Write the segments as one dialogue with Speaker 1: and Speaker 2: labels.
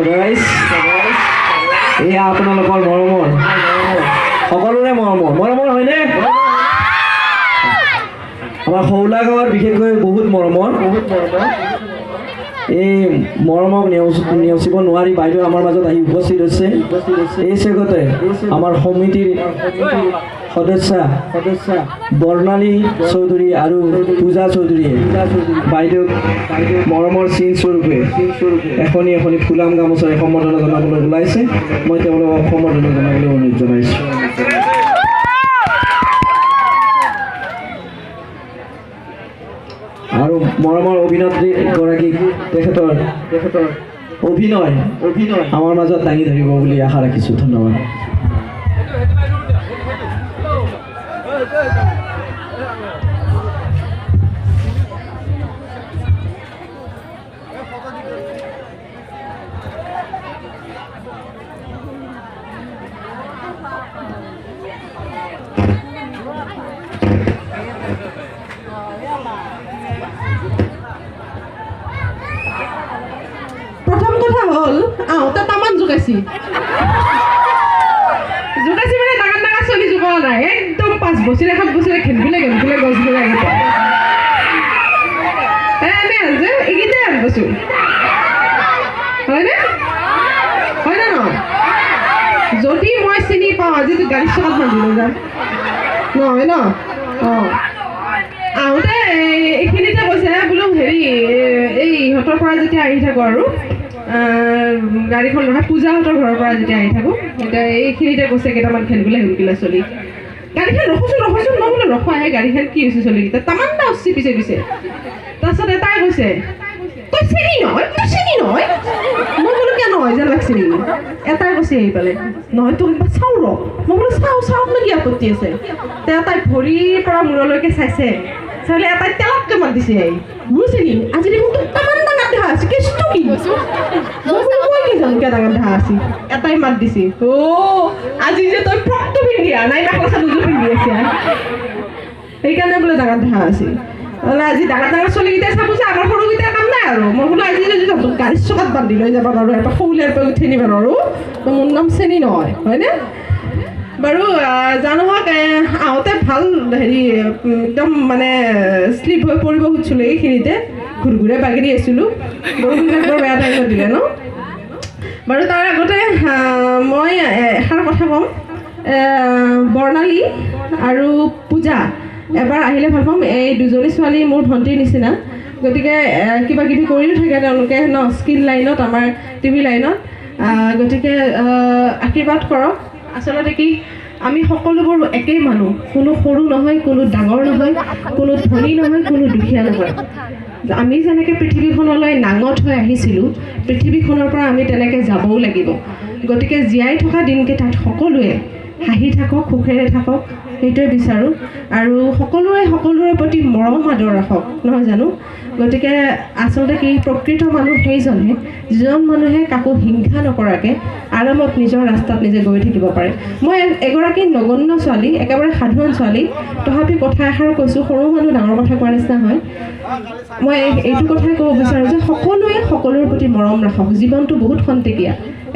Speaker 1: Guys এয়া আপোনালোকৰ মৰমৰ সকলোৰে মৰমৰ হয়নে? আমাৰ সৌলা গাঁৱৰ বিশেষকৈ বহুত মৰমৰ এই মৰমক নেওচিব নোৱাৰি বাইদেউ আমাৰ মাজত আহি উপস্থিত হৈছে। এই চেগতে আমাৰ সমিতিৰ সদস্যা বৰ্ণালী চৌধুৰী আৰু পূজা চৌধুৰীয়ে বাইদেউক মৰমৰ চিন স্বৰূপে এখনি ফুলাম গামোচাৰে সম্বৰ্ধনা জনাবলৈ ওলাইছে। মই তেওঁলোকক সম্বৰ্ধনা জনাবলৈ অনুৰোধ জনাইছোঁ। আৰু মৰমৰ অভিনেত্ৰী গৰাকীক তেখেতৰ অভিনয় আমাৰ মাজত দাঙি ধৰিব বুলি আশা ৰাখিছোঁ। ধন্যবাদ।
Speaker 2: প্ৰথম কথা হ'ল আহোঁতে তামান জোকাইছি মানে ডাঙৰ ডাঙৰ চলি জোকোৱা নাই। একদম 5 বছৰে 7 বছৰে খেলিবলৈ গছবিলাক এনে যে এইকেইটাই আনিবছো হয়নে নহয়? যদি মই চিনি পাওঁ আজিতো গাড়ীৰ চকাত বান্ধিলৈ যাম নহয় ন? আহোঁতে এইখিনিতে কৈছে বোলো হেৰি এই ইহঁতৰ পৰা যেতিয়া আহি থাকোঁ আৰু গাড়ীখন নহয় পূজাহঁতৰ ঘৰৰ পৰা যেতিয়া আহি থাকোঁ তেতিয়া এইখিনিতে কৈছে কেইটামান খেলিবলৈ শুনিলে চলি গাড়ীখন ৰখোচোন মই বোলো ৰখোঁ আহে গাড়ীখন কি হৈছে চলিকেইটা তামান্না উচি পিছে তাৰপিছত এটাই কৈছে তই চিনি নহয় মই বোলো কিয় নহয় যেন লাগছে নেকি? এটাই কৈছে আহি পালে নহয় তোক কিবা চাওঁ ৰ। মই বোলো চাওক নো কি আপত্তি আছে? এটাই ভৰিৰ পৰা মূৰলৈকে চাইছে চালে এটাই তেলতকৈ মাত দিছে আহি বুজিছে নি আজি দেখোন তোক তামান ডাঙৰ দেখা আছে কেছটো কি? মই জানো কিয় ডাঙৰ দেখা আছে? এটাই মাত দিছে আজি যে তই ফ্ৰকটো পিন্ধি নাই মেখেলা দুযোৰ পিন্ধি আছে সেইকাৰণে বোলে ডাঙৰ দেখা আছিল। বোলে আজি ডাঙৰ চলিকেইটাই চাব যে আমাৰ সৰুকেইটাৰ কাম নাই আৰু। মই বোলো আজি যদি তহঁতক গাড়ীৰ চকাত বান্ধি লৈ যাব নোৱাৰোঁ এটা সৌলিয়াৰ পৰা উঠি নিব নোৱাৰোঁ মোৰ নাম চেনি নহয় হয়নে? বাৰু জানোহক আহোঁতে ভাল হেৰি একদম মানে শ্লিপ হৈ পৰিব খুজিছিলোঁ এইখিনিতে ঘূৰে বাগৰি আছিলোঁ। বৰষুণবিলাক বৰ বেয়া টাইমত দিলে ন? বাৰু তাৰ আগতে মই এষাৰ কথা ক'ম। বৰ্ণালী আৰু পূজা এবাৰ আহিলে ভাল পাম। এই দুজনী ছোৱালী মোৰ ভণ্টিৰ নিচিনা গতিকে কিবা কিবি কৰিও থাকে তেওঁলোকে ন স্কিল লাইনত আমাৰ টিভি লাইনত। গতিকে আশীৰ্বাদ কৰক। আচলতে কি আমি সকলোবোৰ একেই মানুহ, কোনো সৰু নহয় কোনো ডাঙৰ নহয় কোনো ধনী নহয় কোনো দুখীয়া নহয়। আমি যেনেকৈ পৃথিৱীখনলৈ নাঙঠ হৈ আহিছিলোঁ পৃথিৱীখনৰ পৰা আমি তেনেকৈ যাবও লাগিব। গতিকে জীয়াই থকা দিনকেইটাত সকলোৱে হাঁহি থাকক সুখেৰে থাকক সেইটোৱে বিচাৰোঁ আৰু সকলোৰে প্ৰতি মৰম আদৰ ৰাখক নহয় জানো? গতিকে আচলতে কি প্ৰকৃত মানুহ সেইজনে যিজন মানুহে কাকো হিংসা নকৰাকৈ আৰামত নিজৰ ৰাস্তাত নিজে গৈ থাকিব পাৰে। মই এগৰাকী নগণ্য ছোৱালী একেবাৰে সাধাৰণ ছোৱালী তথাপি কথা এষাৰ কৈছোঁ সৰু মানুহ ডাঙৰ কথা কোৱাৰ নিচিনা হয়। মই এইটো কথাই ক'ব বিচাৰোঁ যে সকলোৱে সকলোৰে প্ৰতি মৰম ৰাখক। জীৱনটো বহুত খন্তেকীয়া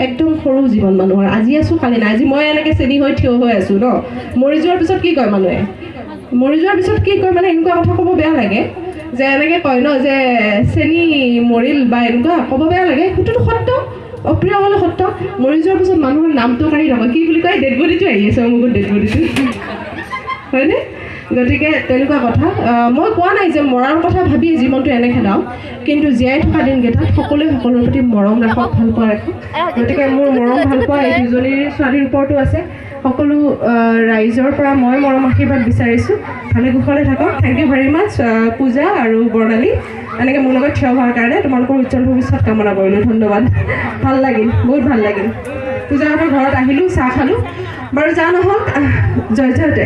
Speaker 2: একদম সৰু জীৱন মানুহৰ। আজি আছোঁ কালি নাই। আজি মই এনেকৈ চেনি হৈ থিয় হৈ আছোঁ ন মৰি যোৱাৰ পিছত কি কয় মানুহে? মৰি যোৱাৰ পিছত কি কয় মানে এনেকুৱা কথা ক'ব বেয়া লাগে যে এনেকৈ কয় ন যে চেনি মৰিল বা এনেকুৱা ক'ব বেয়া লাগে। সেইটোতো সত্য অপ্ৰিয় হ'লে সত্য। মৰি যোৱাৰ পিছত মানুহৰ নামটো কাঢ়ি নকয় কি বুলি কয় ডেড বডিটো আহি আছে অমুকত ডেড বডিটো হয়নে? গতিকে তেনেকুৱা কথা। মই কোৱা নাই যে মৰাৰ কথা ভাবি জীৱনটো এনে খেদাওক কিন্তু জীয়াই থকা দিনকেইটাত সকলোৰে প্ৰতি মৰম ৰাখক ভালপোৱা ৰাখক। গতিকে মোৰ মৰম ভালপোৱা এই দুজনী ছোৱালীৰ ওপৰতো আছে। সকলো ৰাইজৰ পৰা মই মৰম আশীৰ্বাদ বিচাৰিছোঁ। ভালে কুশলে থাকক। থেংক ইউ ভেৰি মাছ পূজা আৰু বৰ্ণালী এনেকৈ মোৰ লগত থিয় হোৱাৰ কাৰণে তোমালোকৰ উজ্জ্বল ভৱিষ্যত কামনা কৰিলোঁ। ধন্যবাদ। ভাল লাগিল বহুত ভাল লাগিল। পূজাহঁতৰ ঘৰত আহিলোঁ চাহ খালোঁ। বাৰু যা নহওক জয়তে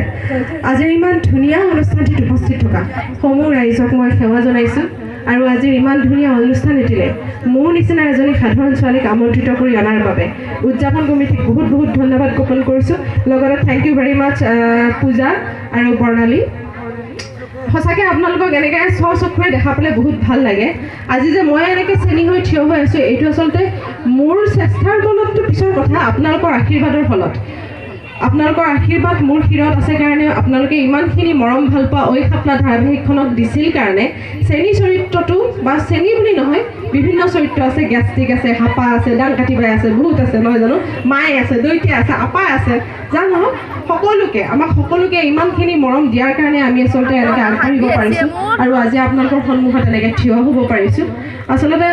Speaker 2: আজিৰ ইমান ধুনীয়া অনুষ্ঠানটিত উপস্থিত থকা সমূহ ৰাইজক মই সেৱা জনাইছোঁ আৰু আজিৰ ইমান ধুনীয়া অনুষ্ঠান এটিলে মোৰ নিচিনা এজনী সাধাৰণ ছোৱালীক আমন্ত্ৰিত কৰি অনাৰ বাবে উদযাপন কমিটিক বহুত বহুত ধন্যবাদ জ্ঞাপন কৰিছোঁ। লগতে থেংক ইউ ভেৰি মাছ পূজা আৰু বৰ্ণালী। সঁচাকৈ আপোনালোকক এনেকৈ স্বচক্ষুৰে দেখা পালে বহুত ভাল লাগে। আজি যে মই এনেকৈ চেনি হৈ থিয় হৈ আছোঁ, এইটো আচলতে মোৰ চেষ্টাৰ বলতটো পিছৰ কথা, আপোনালোকৰ আশীৰ্বাদৰ ফলত। আপোনালোকৰ আশীৰ্বাদ মোৰ শিৰত আছে কাৰণে, আপোনালোকে ইমানখিনি মৰম ভাল পোৱা ঐ খাপলা ধাৰাবাহিকখনক দিছিল কাৰণে চেনি চৰিত্ৰটো, বা চেনি বুলি নহয়, বিভিন্ন চৰিত্ৰ আছে, গেষ্টিক আছে, হাপা আছে, ডাং কাটিবাই আছে, বহুত আছে নহয় জানো, মাই আছে, দৈতিয়া আছে, আপাই আছে, যা নহওক সকলোকে, আমাক সকলোকে ইমানখিনি মৰম দিয়াৰ কাৰণে আমি আচলতে এনেকৈ আগবাঢ়িব পাৰিছোঁ আৰু আজি আপোনালোকৰ সন্মুখত এনেকৈ থিয় হ'ব পাৰিছোঁ। আচলতে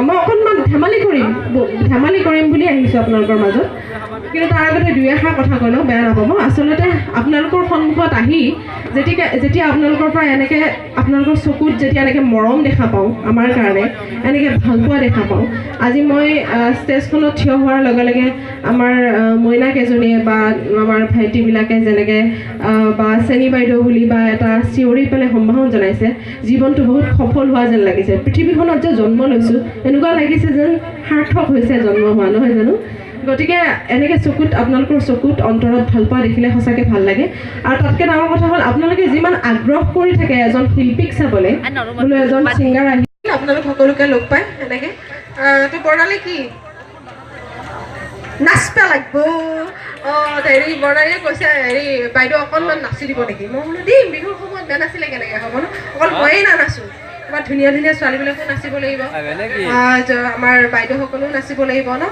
Speaker 2: মই অকণমান ধেমালি কৰিম বুলি আহিছোঁ আপোনালোকৰ মাজত, কিন্তু তাৰ আগতে দুই এষাৰ কথা কৈ লওঁ, বেয়া নাপাব। আচলতে আপোনালোকৰ সন্মুখত আহি যেতিয়া আপোনালোকৰ পৰা এনেকৈ আপোনালোকৰ চকুত যেতিয়া এনেকৈ মৰম দেখা পাওঁ, আমাৰ কাৰণে এনেকৈ ভালপোৱা দেখা পাওঁ, আজি মই ষ্টেজখনত থিয় হোৱাৰ লগে লগে আমাৰ মইনাকেইজনীয়ে বা আমাৰ ভাইটিবিলাকে যেনেকৈ বা চেনি বাইদেউ বুলি বা এটা চিঞৰি পেলাই সম্ভাষণ জনাইছে, জীৱনটো বহুত সফল হোৱা যেন লাগিছে। পৃথিৱীখনত যে জন্ম লৈছোঁ এনেকুৱা লাগিছে যেন সাৰ্থক হৈছে জন্ম হোৱা, নহয় জানো? গতিকে এনেকৈ আপোনালোকৰ চকুত অন্তৰত ভাল পোৱা দেখিলে সঁচাকৈ ভাল লাগে। আৰু তাতকৈ ডাঙৰ কথা হ'ল, আপোনালোকে যিমান আগ্ৰহ কৰি থাকে এজন শিল্পীক চাবলৈ, বোলো এজন ছিংগাৰ আহি আপোনালোক সকলোকে লগ পায় এনেকৈ। তো বৰ্ণালী কি নাচবা লাগব, হেৰি বৰ্ণালীয়ে কৈছে হেৰি বাইদেউ অকণমান নাচি দিব নেকি? মই বোলো দিম, বিহুৰ সময়ত নানাচিলে কেনেকৈ হ'ব ন, অকল ময়েই নানাচোঁ, আমাৰ ধুনীয়া ধুনীয়া ছোৱালীবিলাকো নাচিব লাগিব, আমাৰ বাইদেউসকলেও নাচিব লাগিব ন।